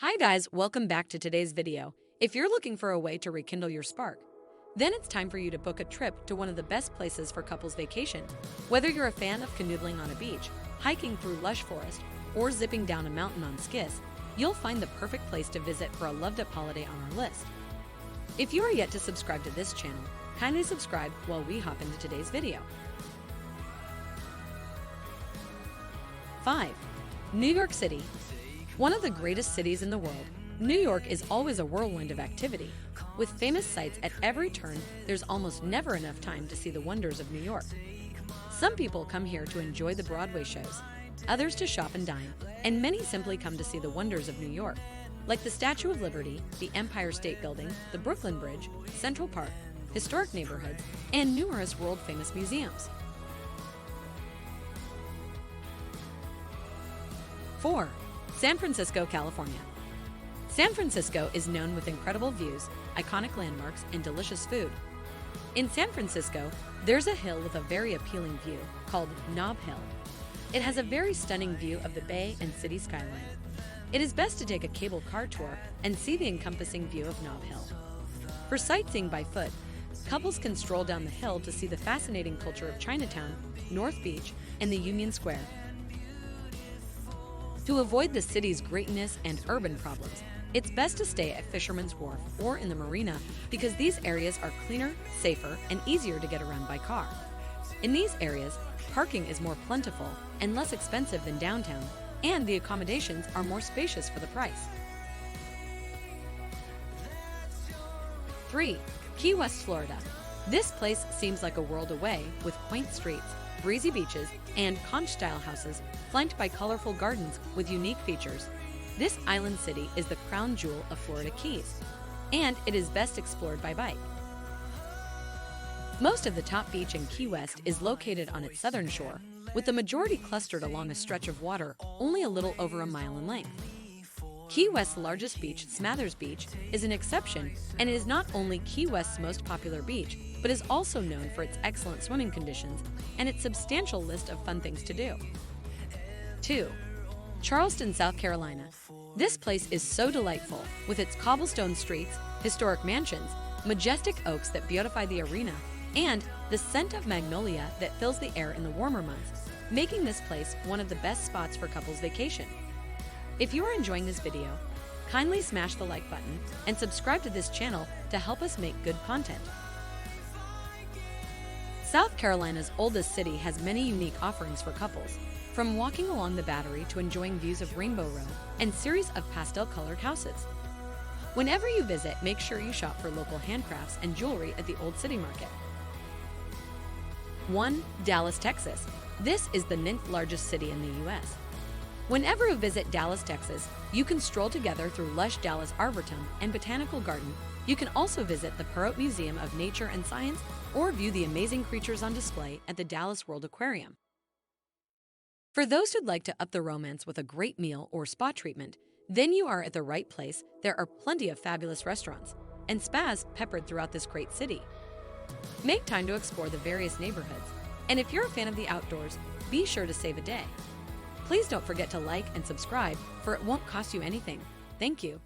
Hi guys, welcome back to today's video. If you're looking for a way to rekindle your spark, then it's time for you to book a trip to one of the best places for couples vacation. Whether you're a fan of canoodling on a beach, hiking through lush forest, or zipping down a mountain on skis, you'll find the perfect place to visit for a loved-up holiday on our list. If you are yet to subscribe to this channel, kindly subscribe while we hop into today's video. 5. New York City. One of the greatest cities in the world, New York is always a whirlwind of activity. With famous sights at every turn, there's almost never enough time to see the wonders of New York. Some people come here to enjoy the Broadway shows, others to shop and dine, and many simply come to see the wonders of New York, like the Statue of Liberty, the Empire State Building, the Brooklyn Bridge, Central Park, historic neighborhoods, and numerous world-famous museums. 4. San Francisco, California. San Francisco is known with incredible views, iconic landmarks, and delicious food. In San Francisco, there's a hill with a very appealing view called Nob Hill. It has a very stunning view of the bay and city skyline. It is best to take a cable car tour and see the encompassing view of Nob Hill. For sightseeing by foot, couples can stroll down the hill to see the fascinating culture of Chinatown, North Beach, and the Union Square. To avoid the city's greatness and urban problems, it's best to stay at Fisherman's Wharf or in the marina because these areas are cleaner, safer, and easier to get around by car. In these areas, parking is more plentiful and less expensive than downtown, and the accommodations are more spacious for the price. 3. Key West, Florida. This place seems like a world away with quaint streets, breezy beaches, and conch-style houses flanked by colorful gardens with unique features. This island city is the crown jewel of Florida Keys, and it is best explored by bike. Most of the top beach in Key West is located on its southern shore, with the majority clustered along a stretch of water only a little over a mile in length. Key West's largest beach, Smathers Beach, is an exception, and it is not only Key West's most popular beach, but is also known for its excellent swimming conditions and its substantial list of fun things to do. 2. Charleston, South Carolina. This place is so delightful, with its cobblestone streets, historic mansions, majestic oaks that beautify the arena, and the scent of magnolia that fills the air in the warmer months, making this place one of the best spots for couples vacation. If you are enjoying this video, kindly smash the like button and subscribe to this channel to help us make good content. South Carolina's oldest city has many unique offerings for couples, from walking along the Battery to enjoying views of Rainbow Row and series of pastel-colored houses. Whenever you visit, make sure you shop for local handcrafts and jewelry at the Old City Market. 1. Dallas, Texas. This is the 9th largest city in the U.S. Whenever you visit Dallas, Texas, you can stroll together through lush Dallas Arboretum and Botanical Garden. You can also visit the Perot Museum of Nature and Science or view the amazing creatures on display at the Dallas World Aquarium. For those who'd like to up the romance with a great meal or spa treatment, then you are at the right place. There are plenty of fabulous restaurants and spas peppered throughout this great city. Make time to explore the various neighborhoods, and if you're a fan of the outdoors, be sure to save a day. Please don't forget to like and subscribe, for it won't cost you anything. Thank you.